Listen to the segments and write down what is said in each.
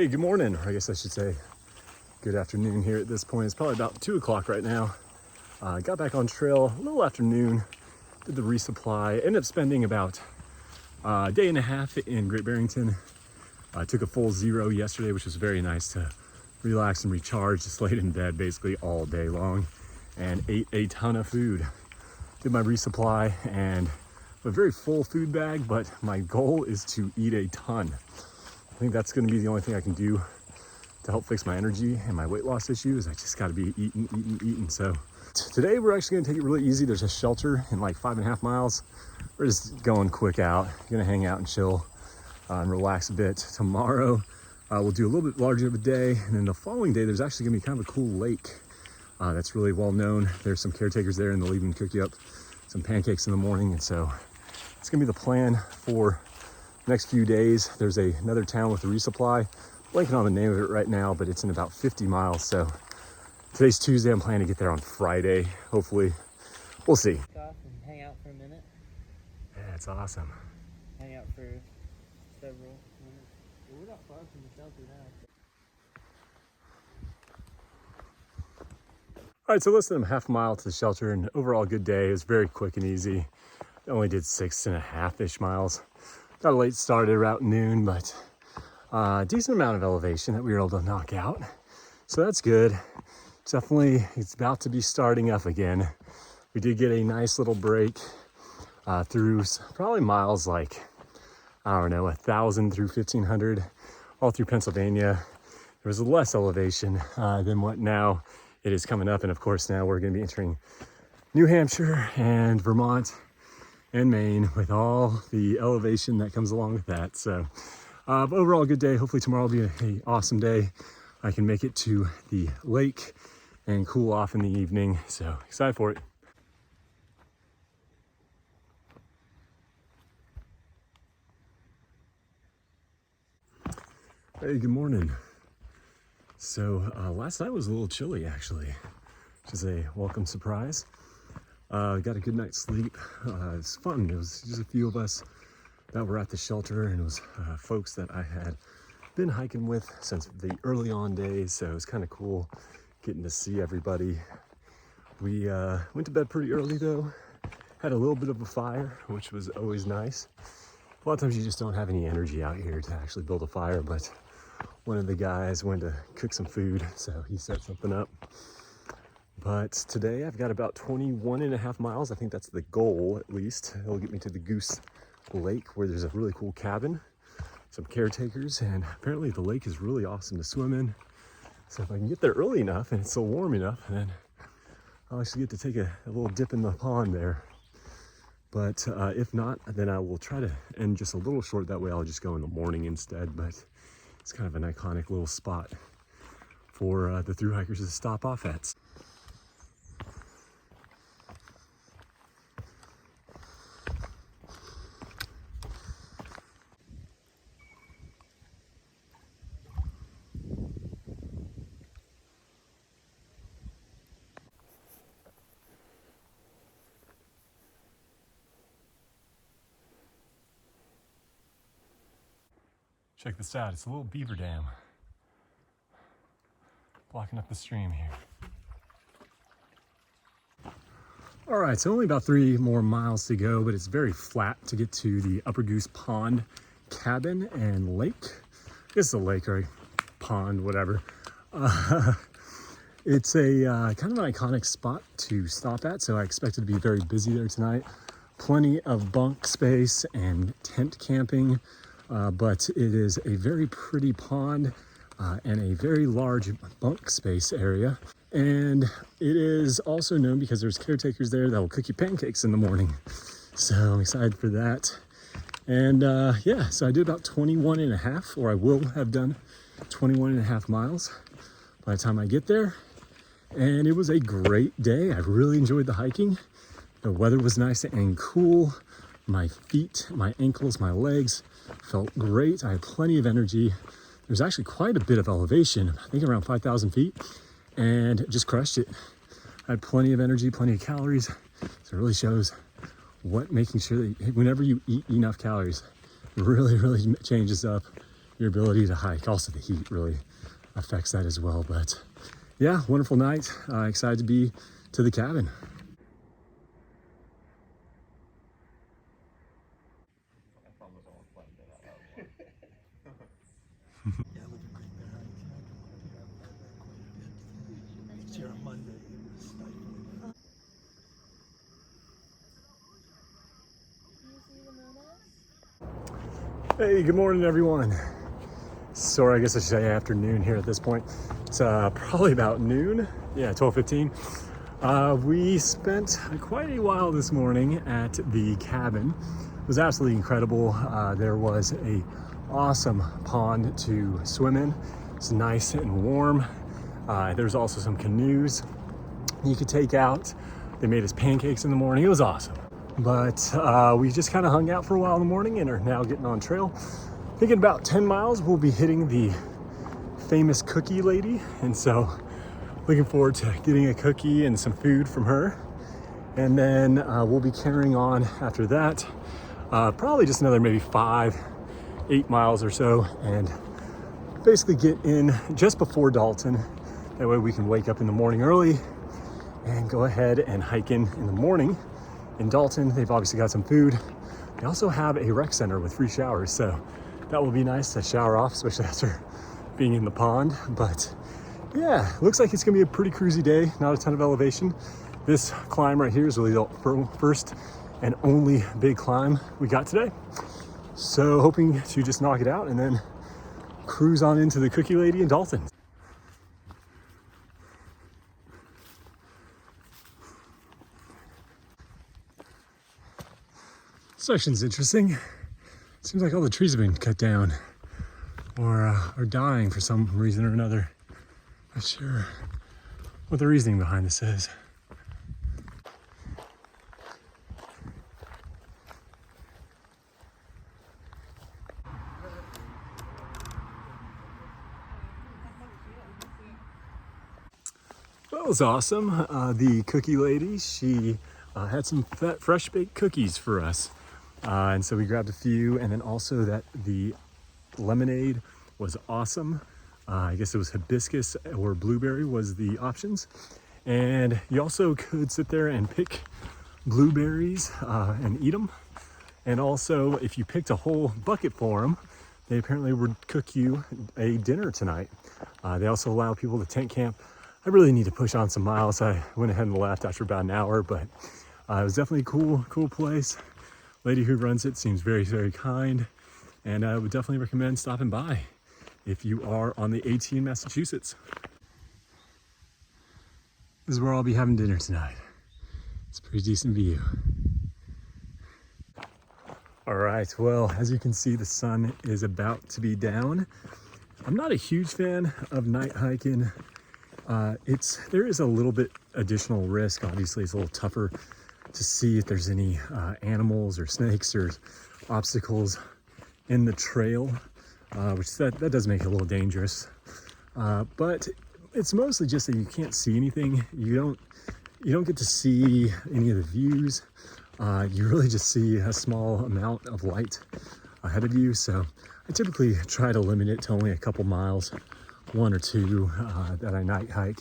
Hey, good morning, or I guess I should say good afternoon here at this point. It's probably about 2 o'clock right now. Got back on trail a little after noon, did the resupply, ended up spending about a day and a half in Great Barrington. Took a full 0 yesterday, which was very nice to relax and recharge. Just laid in bed basically all day long and ate a ton of food. Did my resupply and a very full food bag, but my goal is to eat a ton. I think that's going to be the only thing I can do to help fix my energy and my weight loss issues. I just got to be eating. So today we're actually going to take it really easy. There's a shelter in like 5.5 miles. We're just going quick out. Gonna hang out and chill and relax a bit. Tomorrow we'll do a little bit larger of a day, and then the following day there's actually gonna be kind of a cool lake that's really well known. There's some caretakers there, and they'll even cook you up some pancakes in the morning. And so it's gonna be the plan for the next few days. There's another town with a resupply. Blanking on the name of it right now, but it's in about 50 miles. So today's Tuesday. I'm planning to get there on Friday. Hopefully, we'll see. Off and hang out for a minute. Yeah, it's awesome. Hang out for several minutes. We're not far from the shelter now. All right, so less than a half mile to the shelter, and overall good day. It was very quick and easy. I only did 6.5-ish miles. Got a late start at about noon, but decent amount of elevation that we were able to knock out. So that's good. Definitely, it's about to be starting up again. We did get a nice little break through probably miles like, I don't know, 1,000 through 1,500, all through Pennsylvania. There was less elevation than what now it is coming up. And of course, now we're going to be entering New Hampshire and Vermont and Maine with all the elevation that comes along with that. So but overall, good day. Hopefully tomorrow will be an awesome day. I can make it to the lake and cool off in the evening. So excited for it. Hey, good morning. So last night was a little chilly actually, which is a welcome surprise. Got a good night's sleep. It was fun. It was just a few of us that were at the shelter, and it was folks that I had been hiking with since the early on days. So it was kind of cool getting to see everybody. We went to bed pretty early though. Had a little bit of a fire, which was always nice. A lot of times you just don't have any energy out here to actually build a fire, but one of the guys went to cook some food, so he set something up. But today I've got about 21.5 miles. I think that's the goal, at least. It'll get me to the Goose Lake, where there's a really cool cabin, some caretakers, and apparently the lake is really awesome to swim in. So if I can get there early enough and it's still warm enough, then I'll actually get to take a little dip in the pond there. But if not, then I will try to end just a little short. That way I'll just go in the morning instead. But it's kind of an iconic little spot for the thru hikers to stop off at. Check this out, it's a little beaver dam blocking up the stream here. All right, so only about 3 more miles to go, but it's very flat to get to the Upper Goose Pond cabin and lake. I guess it's a lake or a pond, whatever. It's a kind of an iconic spot to stop at, so I expect it to be very busy there tonight. Plenty of bunk space and tent camping. But it is a very pretty pond and a very large bunk space area. And it is also known because there's caretakers there that will cook you pancakes in the morning. So I'm excited for that. And yeah, so I did about 21.5, or I will have done 21.5 miles by the time I get there. And it was a great day. I really enjoyed the hiking. The weather was nice and cool. My feet, my ankles, my legs felt great. I had plenty of energy. There's actually quite a bit of elevation, I think around 5,000 feet, and just crushed it. I had plenty of energy, plenty of calories. So it really shows what making sure that whenever you eat enough calories, it really changes up your ability to hike. Also the heat really affects that as well. But yeah, wonderful night. Excited to be to the cabin. Yeah, I live in Great Barrington. I can travel by there quite a bit. It's here on Monday. It was stifling. Hey, good morning, everyone. Sorry, I guess I should say afternoon here at this point. It's probably about noon. Yeah, 12:15. We spent quite a while this morning at the cabin. It was absolutely incredible. There was a awesome pond to swim in. It's nice and warm. There's also some canoes you could take out. They made us pancakes in the morning. It was awesome. But we just kind of hung out for a while in the morning and are now getting on trail. I think in about 10 miles, we'll be hitting the famous cookie lady. And so looking forward to getting a cookie and some food from her. And then we'll be carrying on after that, probably just another maybe 5-8 miles or so, and basically get in just before Dalton. That way we can wake up in the morning early and go ahead and hike in the morning. In Dalton, they've obviously got some food. They also have a rec center with free showers, so that will be nice to shower off, especially after being in the pond. But yeah, looks like it's gonna be a pretty cruisy day, not a ton of elevation. This climb right here is really the first and only big climb we got today. So hoping to just knock it out and then cruise on into the cookie lady in Dalton. This section's interesting. Seems like all the trees have been cut down or are dying for some reason or another. Not sure what the reasoning behind this is. That was awesome. The cookie lady, she had some fresh baked cookies for us. And so we grabbed a few, and then also that the lemonade was awesome. I guess it was hibiscus or blueberry was the options. And you also could sit there and pick blueberries and eat them. And also, if you picked a whole bucket for them, they apparently would cook you a dinner tonight. They also allow people to tent camp. I really need to push on some miles. I went ahead and left after about an hour, but it was definitely a cool place. Lady who runs it seems very, very kind, and I would definitely recommend stopping by if you are on the AT in Massachusetts. This is where I'll be having dinner tonight. It's a pretty decent view. All right, well, as you can see, the sun is about to be down. I'm not a huge fan of night hiking. There is a little bit additional risk. Obviously, it's a little tougher to see if there's any animals or snakes or obstacles in the trail, which that does make it a little dangerous. But it's mostly just that you can't see anything. You don't get to see any of the views. You really just see a small amount of light ahead of you. So I typically try to limit it to only a couple miles, 1 or 2 that I night hike.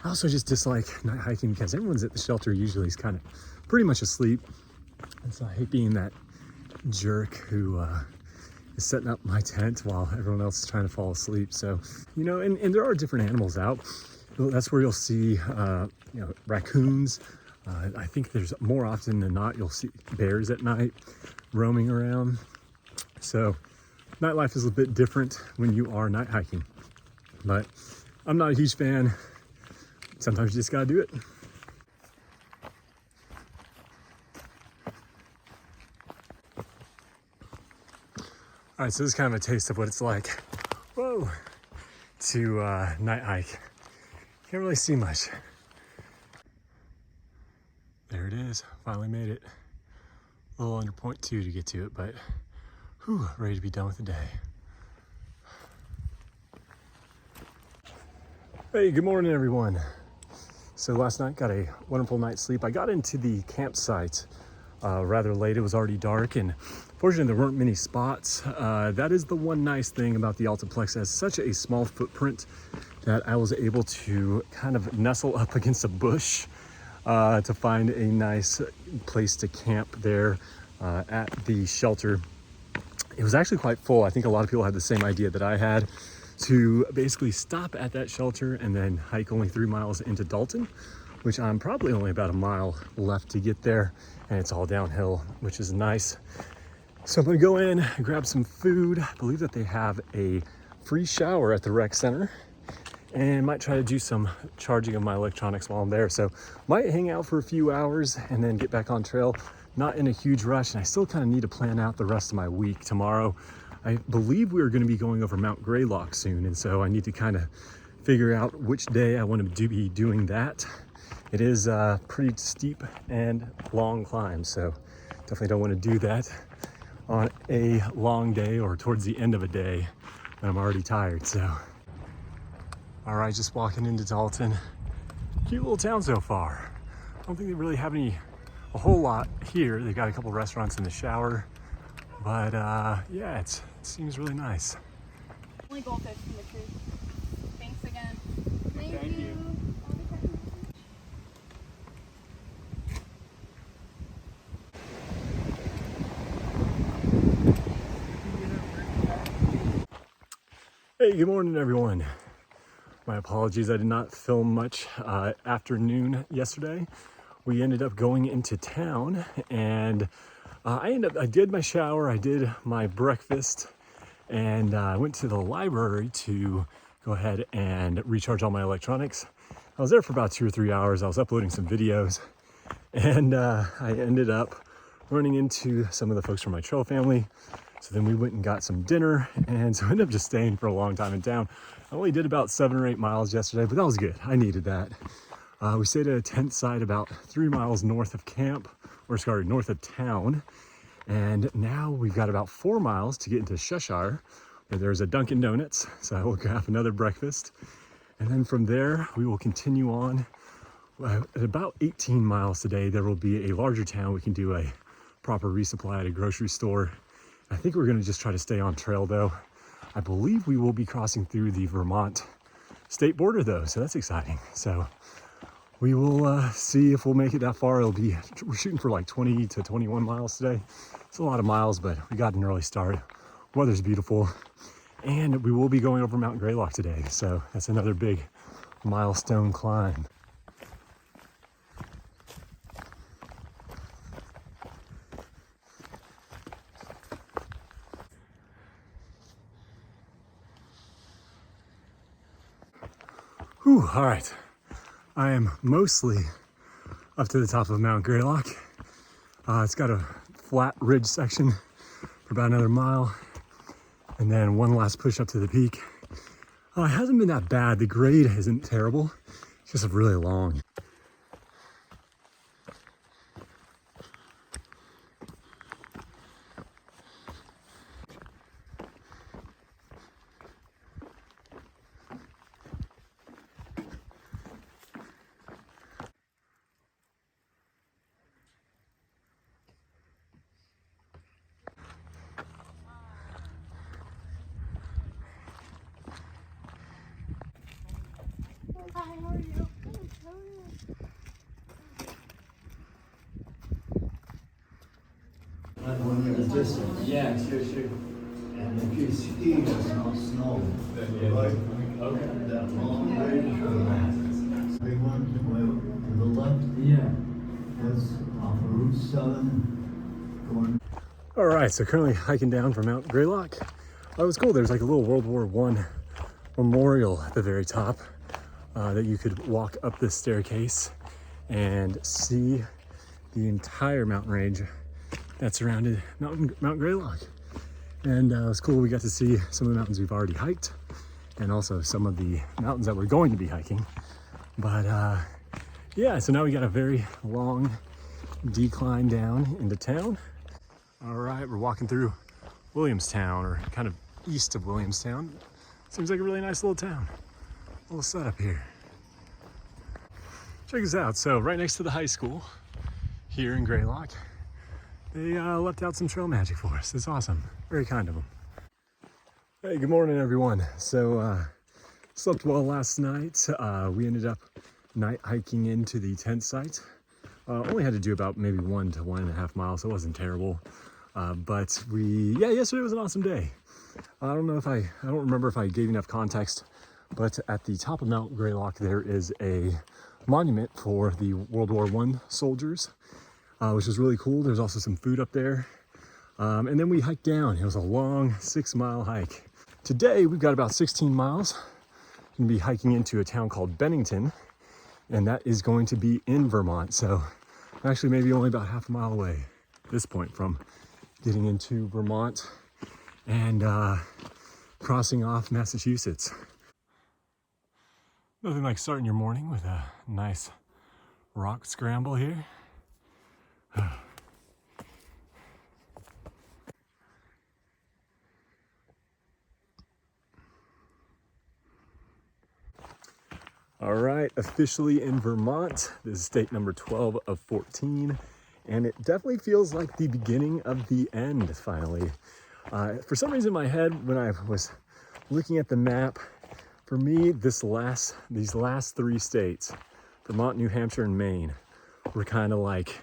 I also just dislike night hiking because everyone's at the shelter usually is kind of pretty much asleep. And so I hate being that jerk who is setting up my tent while everyone else is trying to fall asleep. So, and there are different animals out. That's where you'll see, raccoons. I think there's more often than not, you'll see bears at night roaming around. So nightlife is a bit different when you are night hiking, but I'm not a huge fan. Sometimes you just gotta do it. All right, so this is kind of a taste of what it's like, to night hike. Can't really see much. There it is, finally made it. A little under 0.2 to get to it, but ready to be done with the day. Hey, good morning, everyone. So last night got a wonderful night's sleep. I got into the campsite rather late. It was already dark, and fortunately there weren't many spots. That is the one nice thing about the Altiplex. It has such a small footprint that I was able to kind of nestle up against a bush to find a nice place to camp there at the shelter. It was actually quite full. I think a lot of people had the same idea that I had, to basically stop at that shelter and then hike only 3 miles into Dalton, which I'm probably only about a mile left to get there, and it's all downhill, which is nice. So I'm gonna go in, grab some food. I believe that they have a free shower at the rec center, and might try to do some charging of my electronics while I'm there. So might hang out for a few hours and then get back on trail. Not in a huge rush, and I still kind of need to plan out the rest of my week. Tomorrow, I believe we are going to be going over Mount Greylock soon, and so I need to kind of figure out which day I want to be doing that. It is a pretty steep and long climb, so definitely don't want to do that on a long day or towards the end of a day when I'm already tired. So, all right, just walking into Dalton. Cute little town so far. I don't think they really have a whole lot here. They've got a couple restaurants in the shower, but yeah, it seems really nice. Only goldfish in the creek. Thanks again. Thank you. Hey, good morning, everyone. My apologies, I did not film much afternoon yesterday. We ended up going into town, and I did my shower, I did my breakfast, and I went to the library to go ahead and recharge all my electronics. I was there for about 2 or 3 hours. I was uploading some videos, and I ended up running into some of the folks from my trail family. So then we went and got some dinner, and so I ended up just staying for a long time in town. I only did about 7 or 8 miles yesterday, but that was good. I needed that. We stayed at a tent site about 3 miles north of north of town. And now we've got about 4 miles to get into Cheshire, where there's a Dunkin' Donuts. So I will grab another breakfast. And then from there, we will continue on. At about 18 miles today, there will be a larger town. We can do a proper resupply at a grocery store. I think we're gonna just try to stay on trail though. I believe we will be crossing through the Vermont state border though, so that's exciting. So we will see if we'll make it that far. We're shooting for like 20 to 21 miles today. It's a lot of miles, but we got an early start. Weather's beautiful. And we will be going over Mount Greylock today. So that's another big milestone climb. Whew, all right. I am mostly up to the top of Mount Greylock. It's got a flat ridge section for about another mile, and then one last push up to the peak. It hasn't been that bad. The grade isn't terrible. It's just really long. Hi, how are you? When you're in the distance. Yeah, sure. And if you ski, there's no snow. Right? Okay. That long ridge or that big one to the left, Yeah. that's off of Route 7 going. All right, so currently hiking down from Mount Greylock. Oh, it was cool. There's like a little World War I memorial at the very top that you could walk up this staircase and see the entire mountain range that surrounded Mount Greylock. And it was cool. We got to see some of the mountains we've already hiked, and also some of the mountains that we're going to be hiking. But yeah, so now we got a very long decline down into town. All right, we're walking through Williamstown, or kind of east of Williamstown. Seems like a really nice little town. A little setup here. Check this out. So right next to the high school here in Greylock, they left out some trail magic for us. It's awesome. Very kind of them. Hey, good morning, everyone. So, slept well last night. We ended up night hiking into the tent site. Only had to do about maybe 1 to 1.5 miles, so it wasn't terrible. But yesterday was an awesome day. I don't remember if I gave enough context, but at the top of Mount Greylock, there is a monument for the World War I soldiers, which was really cool. There's also some food up there. And then we hiked down. It was a long 6-mile hike. Today, we've got about 16 miles. We're gonna be hiking into a town called Bennington, and that is going to be in Vermont. So actually maybe only about half a mile away at this point from getting into Vermont and crossing off Massachusetts. Nothing like starting your morning with a nice rock scramble here. All right, officially in Vermont. This is state number 12 of 14, and it definitely feels like the beginning of the end, finally. For some reason in my head, when I was looking at the map, for me, these last 3 states, Vermont, New Hampshire, and Maine, were kind of like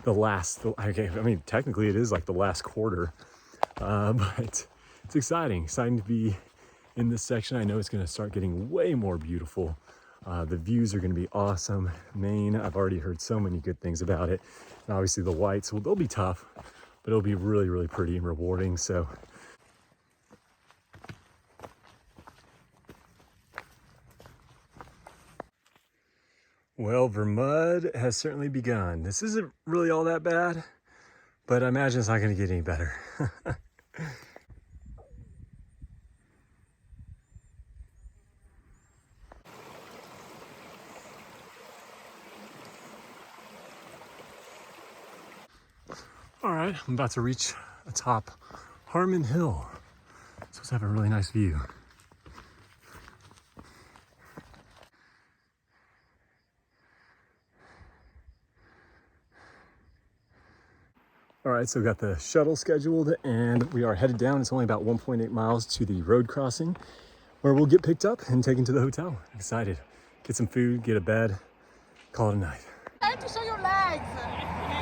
the last, okay, I mean, technically it is like the last quarter, but it's exciting to be in this section. I know it's gonna start getting way more beautiful. The views are gonna be awesome. Maine, I've already heard so many good things about it. And obviously the whites, well, they'll be tough, but it'll be really, really pretty and rewarding, so. Well, Vermud has certainly begun. This isn't really all that bad, but I imagine it's not gonna get any better. All right, I'm about to reach atop Harmon Hill. It's supposed to have a really nice view. All right, so we got the shuttle scheduled and we are headed down. It's only about 1.8 miles to the road crossing where we'll get picked up and taken to the hotel. Excited. Get some food, get a bed, call it a night. Time to show your legs.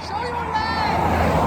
Show your legs.